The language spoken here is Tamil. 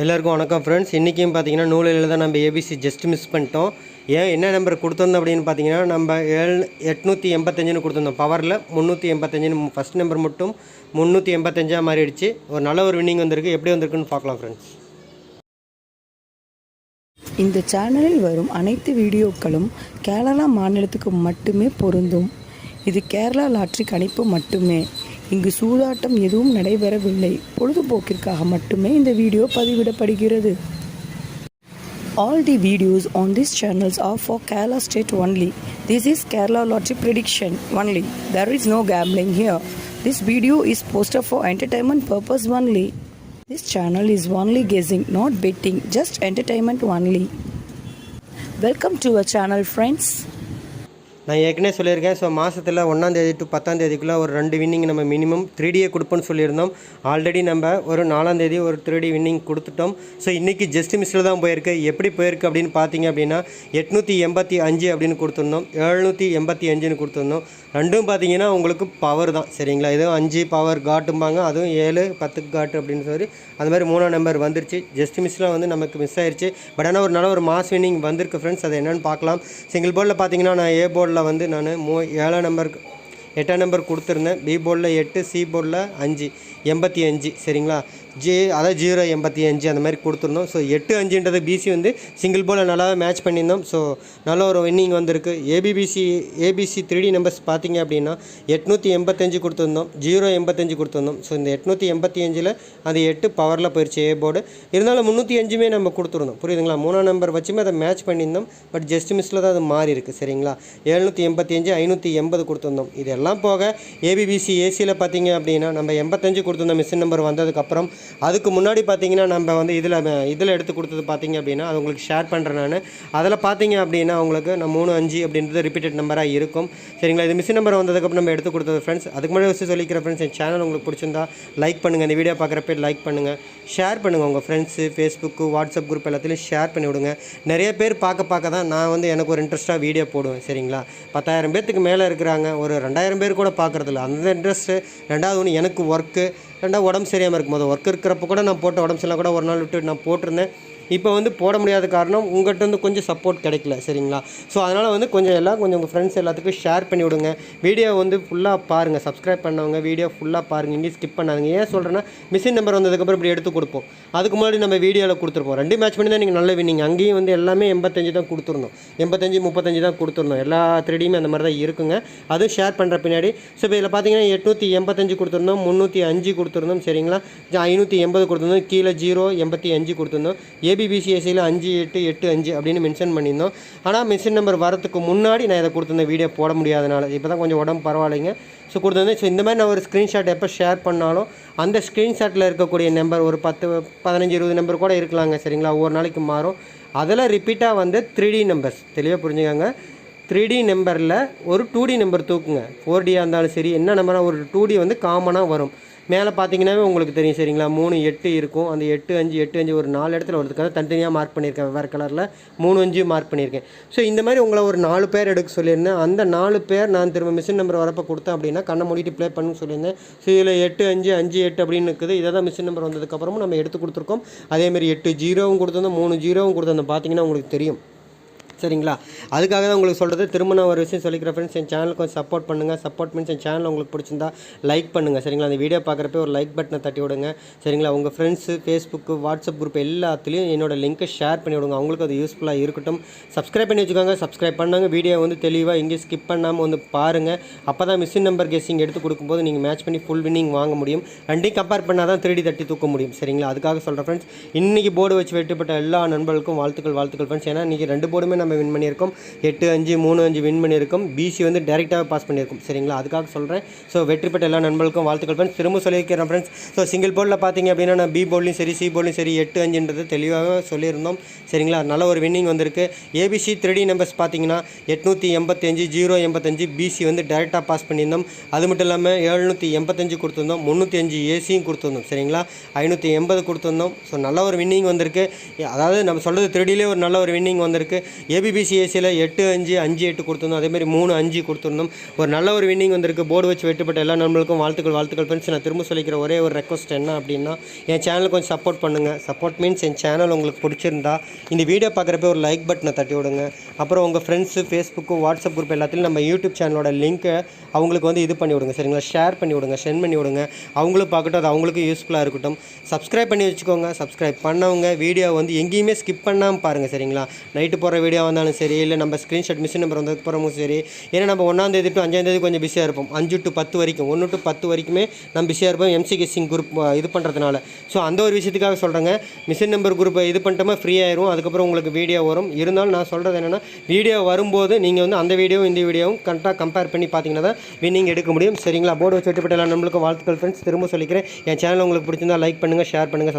எல்லாருக்கும் வணக்கம் ஃப்ரெண்ட்ஸ். இன்றைக்கும் பார்த்தீங்கன்னா நூலில் தான் நம்ம ஏபிசி ஜஸ்ட் மிஸ் பண்ணிட்டோம். ஏன் என்ன நம்பர் கொடுத்துருந்தோம் அப்படின்னு பார்த்தீங்கன்னா நம்ம 885 கொடுத்துருந்தோம். பவரில் 385 ஃபஸ்ட் நம்பர் மட்டும் 385 மாறிடுச்சு. ஒரு நல்ல ஒரு வின்னிங் வந்திருக்கு. எப்படி வந்திருக்குன்னு பார்க்கலாம் ஃப்ரெண்ட்ஸ். இந்த சேனலில் வரும் அனைத்து வீடியோக்களும் கேரளா மாநிலத்துக்கு மட்டுமே பொருந்தும். இது கேரளா லாட்ரி கணிப்பு மட்டுமே. இங்கு சூதாட்டம் எதுவும் நடைபெறவில்லை. பொழுதுபோக்கிற்காக மட்டுமே இந்த video பதிவிடப்படுகிறது. All the videos on these channels are for Kerala state only. This is Kerala lottery prediction only. There is no gambling here. This video is posted for entertainment purpose only. This channel is only guessing, not betting, just entertainment only. Welcome to our channel, friends. நான் ஏற்கனவே சொல்லியிருக்கேன். ஸோ மாதத்தில் 1ஆம் தேதி டு 10ஆம் தேதிக்குள்ளே ஒரு 2 வின்னிங் நம்ம மினிமம் 3Dயே கொடுப்போம்னு சொல்லியிருந்தோம். ஆல்ரெடி நம்ம ஒரு 4ஆம் தேதி ஒரு 3D வின்னிங் கொடுத்துட்டோம். ஸோ இன்றைக்கி ஜஸ்ட் மிஸ்ஸில் தான் போயிருக்கு. எப்படி போயிருக்கு அப்படின்னு பார்த்தீங்க அப்படின்னா 885 அப்படின்னு கொடுத்துருந்தோம், 785ன்னு கொடுத்துருந்தோம். ரெண்டும் பார்த்தீங்கன்னா உங்களுக்கு பவர் தான், சரிங்களா? இதுவும் 5 பவர் காட்டும்பாங்க, அதுவும் 7 10 காட்டு அப்படின்னு சொல்லி அது மாதிரி 3ஆம் நம்பர் வந்துருச்சு. ஜஸ்ட் மிஸ்ஸில் வந்து நமக்கு மிஸ் ஆயிடுச்சு. பட் ஆனால் ஒரு நல்ல ஒரு மாஸ் வின்னிங் வந்திருக்கு ஃப்ரெண்ட்ஸ். அது என்னென்னு பார்க்கலாம். சிங்கிள் போர்டில் பார்த்தீங்கன்னா நான் ஏ போர்டில் வந்து நான் 7ஆம் நம்பர் 8ஆம் நம்பர் கொடுத்துருந்தேன். பி போர்டில் 8, சி போர்டில் 5 85, சரிங்களா? அதாவது 085 அந்த மாதிரி கொடுத்துருந்தோம். ஸோ 8-5ன்றது பிசி வந்து சிங்கிள் போர்டில் நல்லாவே மேட்ச் பண்ணியிருந்தோம். ஸோ நல்ல ஒரு வின்னிங் வந்திருக்கு. ஏபிசி 3D நம்பர்ஸ் பார்த்தீங்க அப்படின்னா 885 கொடுத்துருந்தோம், 085 கொடுத்துருந்தோம். ஸோ இந்த 885ல் அது 8 பவரில் போயிடுச்சு ஏ போர்டு. இருந்தாலும் 305 நம்ம கொடுத்துருந்தோம், புரியுதுங்களா? 3ஆம் நம்பர் வச்சுமே அதை மேட்ச் பண்ணியிருந்தோம். பட் ஜஸ்ட் மிஸ்ஸில் தான் அது மாறி இருக்குது, சரிங்களா? 785 580 கொடுத்துருந்தோம். இதெல்லாம் போக ஏபிபிசி ஏசியில் பார்த்தீங்க அப்படின்னா நம்ம 85 கொடுத்துருந்தோம் மிஷின் நம்பர் வந்ததுக்கப்புறம். அதுக்கு முன்னாடி பார்த்தீங்கன்னா நம்ம வந்து இதில் எடுத்து கொடுத்தது பார்த்தீங்க அப்படின்னா அது உங்களுக்கு ஷேர் பண்ணுறேன் நான். அதில் பார்த்தீங்க அப்படின்னா உங்களுக்கு நான் 3-5 அப்படின்றது ரிப்பீட்டட் நம்பராக இருக்கும், சரிங்களா? இது மிஷின் நம்பர் வந்ததுக்கப்புறம் நம்ம எடுத்து கொடுத்தது ஃப்ரெண்ட்ஸ். அதுக்கு முன்னாடி வச்சு சொல்லிக்கிறேன் ஃப்ரெண்ட்ஸ், என் சேனல் உங்களுக்கு பிடிச்சிருந்தா லைக் பண்ணுங்கள். இந்த வீடியோ பார்க்குறப்ப லைக் பண்ணுங்கள், ஷேர் பண்ணுங்கள். உங்கள் ஃப்ரெண்ட்ஸு, ஃபேஸ்புக்கு, வாட்ஸ்அப் குரூப் எல்லாத்துலேயும் ஷேர் பண்ணி விடுங்க. நிறைய பேர் பார்க்க தான் நான் வந்து எனக்கு ஒரு இன்ட்ரெஸ்ட்டாக வீடியோ போடுவேன், சரிங்களா? 10,000 பேர்த்துக்கு மேலே இருக்கிறாங்க, ஒரு 2,000 பேர் கூட பார்க்குறதில்ல. அந்த இன்ட்ரெஸ்ட்டு. ரெண்டாவது ஒன்று எனக்கு ஒர்க்கு, ரெண்டாவது உடம்பு சரியாமல் இருக்கும் போது ஒர்க் இருக்கிறப்ப கூட நான் போட்ட உடம்பு சரியில்லை கூட ஒரு நாள் விட்டு நான் போட்டிருந்தேன். இப்போ வந்து போட முடியாத காரணம் உங்கள்கிட்ட வந்து கொஞ்சம் சப்போர்ட் கிடைக்கல, சரிங்களா? ஸோ அதனால் வந்து கொஞ்சம் உங்கள் ஃப்ரெண்ட்ஸ் எல்லாத்துக்கும் ஷேர் பண்ணி விடுங்க. வீடியோ வந்து ஃபுல்லாக பாருங்கள். சப்ஸ்கிரைப் பண்ணவங்க வீடியோ ஃபுல்லாக பாருங்கள், இங்கேயும் ஸ்கிப் பண்ணாதுங்க. ஏன் சொல்கிறேன்னா மிஷின் நம்பர் வந்ததுக்கப்புறம் இப்படி எடுத்து கொடுப்போம். அதுக்கு முன்னாடி நம்ம வீடியோவில் கொடுத்துருப்போம். 2 மேட்ச் பண்ணி தான் நீங்கள் நல்ல வின்னிங். அங்கேயும் வந்து எல்லாமே 85 தான் கொடுத்துருந்தோம், 85 35 தான் கொடுத்துருந்தோம். எல்லா 3Dயுமே அந்த மாதிரி தான் இருக்குங்க. அதுவும் ஷேர் பண்ணுற பின்னாடி. ஸோ இப்போ இதில் பார்த்தீங்கன்னா 885 கொடுத்துருந்தோம், 305 கொடுத்துருந்தோம், சரிங்களா? 580 கொடுத்துருந்தோம், கீழே 085 கொடுத்துருந்தோம். ஏபிபிசிஎஸ்சியில் 5-8-8-5 அப்படின்னு மென்ஷன் பண்ணியிருந்தோம். ஆனால் மிஷின் நம்பர் வரத்துக்கு முன்னாடி நான் இதை கொடுத்துருந்தேன், வீடியோ போட முடியாதனால. இப்போ தான் கொஞ்சம் உடம்பு பரவாயில்லைங்க. ஸோ கொடுத்துருந்தேன். ஸோ இந்த மாதிரி நான் ஒரு ஸ்க்ரீன்ஷாட் எப்போ ஷேர் பண்ணாலும் அந்த ஸ்க்ரீன்ஷாட்டில் இருக்கக்கூடிய நம்பர் ஒரு 10 15 20 நம்பர் கூட இருக்கலாங்க, சரிங்களா? ஒவ்வொரு நாளைக்கு மாறும். அதில் ரிப்பீட்டாக வந்து 3D நம்பர்ஸ் தெளிவாக புரிஞ்சுக்காங்க. 3D நம்பரில் ஒரு 2D நம்பர் தூக்குங்க. 4Dயாக இருந்தாலும் சரி, என்ன நம்பராக ஒரு 2D வந்து காமனாக வரும். மேலே பார்த்தீங்கன்னாவே உங்களுக்கு தெரியும், சரிங்களா? 3-8 இருக்கும். அந்த 8-5 ஒரு 4 இடத்துல வருதுக்காக தனித்தனியாக மார்க் பண்ணியிருக்கேன். வேறு கலரில் 3-5 மார்க் பண்ணியிருக்கேன். ஸோ இந்த மாதிரி உங்களை ஒரு 4 பேர் எடுக்க சொல்லியிருந்தேன். அந்த 4 பேர் நான் திரும்ப மிஷின் நம்பர் வரப்போ கொடுத்தேன் அப்படின்னா கண்ணை மூடிட்டு ப்ளே பண்ணு சொல்லியிருந்தேன். ஸோ இதில் 8-5-5-8 அப்படின்னு இருக்குது. இதை தான் மிஷின் நம்பர் வந்ததுக்கப்புறமும் நம்ம எடுத்து கொடுத்துருக்கோம். அதேமாதிரி 8-0 கொடுத்துருந்தோம், 3-0 கொடுத்துருந்தோம். பார்த்தீங்கன்னா உங்களுக்கு தெரியும், சரிங்களா? அதுக்காக தான் உங்களுக்கு சொல்கிறது. திரும்ப நான் ஒரு விஷயம் சொல்லிக்கிறேன் ஃப்ரெண்ட்ஸ், என் சேனலுக்கு கொஞ்சம் சப்போர்ட் பண்ணுங்கள். சப்போர்ட் மீன்ஸ் என் சேனல் உங்களுக்கு பிடிச்சிருந்தா லைக் பண்ணுங்கள், சரிங்களா? அந்த வீடியோ பார்க்குறப்ப ஒரு லைக் பட்டனை தட்டி விடுங்க, சரிங்களா? உங்கள் ஃப்ரெண்ட்ஸு, ஃபேஸ்புக்கு, வாட்ஸ்அப் குரூப் எல்லாத்துலேயும் என்னோட லிங்க்கை ஷேர் பண்ணி விடுங்க. அவங்களுக்கு அது யூஸ்ஃபுல்லாக இருக்கட்டும். சப்ஸ்கிரைப் பண்ணி வச்சுக்கோங்க. சப்ஸ்கிரைப் பண்ணாங்க வீடியோ வந்து தெளிவாக எங்கேயும் ஸ்கிப் பண்ணாமல் வந்து பாருங்கள். அப்போ தான் மிஷின் நம்பர் கெஸ்ஸிங் எடுத்து கொடுக்கும்போது நீங்கள் மேட்ச் பண்ணி ஃபுல் வின்னிங் வாங்க முடியும். ரெண்டையும் கம்பேர் பண்ணால் தான் 3D தட்டி தூக்க முடியும், சரிங்களா? அதுக்காக சொல்கிறேன் ஃப்ரெண்ட்ஸ். இன்றைக்கி போர்டு வச்சு வெட்டுப்பட்ட எல்லா நண்பர்களுக்கும் வாழ்த்துக்கள் ஃப்ரெண்ட்ஸ். ஏன்னா இன்றைக்கி 2 போர்டுமே நம்ம வின் பண்ணியிருக்கோம். 8-5 3-5 வின் பண்ணியிருக்கும். பிசி வந்து டேரெக்டாக பாஸ் பண்ணியிருக்கும், சரிங்களா? அதுக்காக சொல்கிறேன். ஸோ வெற்றி பெற்ற எல்லா நண்பர்களுக்கும் வாழ்த்துக்கள் ஃப்ரெண்ட்ஸ். திரும்ப சொல்லியிருக்கிறேன் ஃப்ரெண்ட்ஸ். ஸோ சிங்கிள் போர்டில் பார்த்தீங்க அப்படின்னா நான் பி போர்ட்லையும் சரி, சி போர்ட்லையும் சரி 8-5ன்றது தெளிவாக சொல்லியிருந்தோம், சரிங்களா? நல்ல ஒரு வின்னிங் வந்திருக்கு. ஏபிசி 3D நம்பர்ஸ் பார்த்தீங்கன்னா 885 085 பிசி வந்து டேரெக்டாக பாஸ் பண்ணியிருந்தோம். அது மட்டும் இல்லாமல் 785 கொடுத்துருந்தோம், 305 ஏசியும் கொடுத்துருந்தோம், சரிங்களா? 580 கொடுத்துருந்தோம். ஸோ நல்ல ஒரு வின்னிங் வந்திருக்கு. அதாவது நம்ம சொல்கிறது 3Dலேயே ஒரு நல்ல ஒரு வின்னிங் வந்திருக்கு. ஏபிபிசிஎஸ்சியில் 8-5 5-8 கொடுத்துருந்தோம். அதேமாதிரி 3-5 கொடுத்துருந்தோம். ஒரு நல்ல ஒரு வின்னிங் வந்திருக்கு. போர்டு வச்சு வெட்டுப்பட்ட எல்லா நண்பர்களுக்கும் வாழ்த்துக்கள் ஃப்ரெண்ட்ஸ். நான் திரும்ப சொல்லிக்கிற ஒரே ஒரு ரெக்வஸ்ட் என்ன அப்படின்னா, என் சேனலுக்கு கொஞ்சம் சப்போர்ட் பண்ணுங்கள். சப்போர்ட் மீன்ஸ் என் சேனல் உங்களுக்கு பிடிச்சிருந்தா இந்த வீடியோ பார்க்குறப்ப ஒரு லைக் பட்டனை தட்டி விடுங்க. அப்புறம் உங்கள் ஃப்ரெண்ட்ஸு, ஃபேஸ்புக்கு, வாட்ஸ்அப் குரூப் எல்லாத்துலையும் நம்ம யூடியூப் சேனலோட லிங்க்கை அவங்களுக்கு வந்து இது பண்ணி விடுங்க. சரிங்களா? ஷேர் பண்ணி விடுங்க, சென்ட் பண்ணி விடுங்க. அவங்களும் பார்க்கட்டும், அது அவங்களுக்கும் யூஸ்ஃபுல்லாக இருக்கட்டும். சப்ஸ்கிரைப் பண்ணி வச்சுக்கோங்க. சப்ஸ்கிரைப் பண்ணவங்க வீடியோ வந்து எங்கேயுமே ஸ்கிப் பண்ணாமல் பாருங்கள். சரிங்களா? நைட்டு போகிற வீடியோ வந்தாலும் சரி, இல்லை நம்ம ஸ்க்ரீன்ஷாட் மிஷின் நம்பர் வந்ததுக்கு போகிறவங்க சரி. ஏன்னா நம்ம 1ஆம் தேதி டு 5ஆம் தேதி கொஞ்சம் பிஸியாக இருப்போம். 5 to 10 வரைக்கும், 1 to 10 வரைக்குமே நம்ம பிஸியாக இருப்போம் எம்சி கெஸ்ஸிங் குரூப் இது பண்ணுறதுனால. ஸோ அந்த ஒரு விஷயத்துக்காக சொல்கிறேங்க. மிஷின் நம்பர் குரூப்பை இது பண்ணிட்டோமா ஃப்ரீ ஆயிரும். அதுக்கப்புறம் உங்களுக்கு வீடியோ வரும். இருந்தாலும் நான் சொல்கிறது என்னென்னா, வீடியோ வரும்போது நீங்கள் வந்து அந்த வீடியோவும் இந்த வீடியோவும் கரெக்டாக கம்பேர் பண்ணி பார்த்தீங்கன்னா தான் வின்னிங் எடுக்க முடியும். சரிங்களா? போர்டு வச்சு வெட்டுப்பட்ட எல்லா நம்மளுக்கும் வாழ்த்துக்கள் ஃப்ரெண்ட்ஸ். திரும்ப சொல்லிக்கிறேன், என் சேனல் உங்களுக்கு பிடிச்சிருந்தா லைக் பண்ணுங்கள், ஷேர் பண்ணுங்கள்.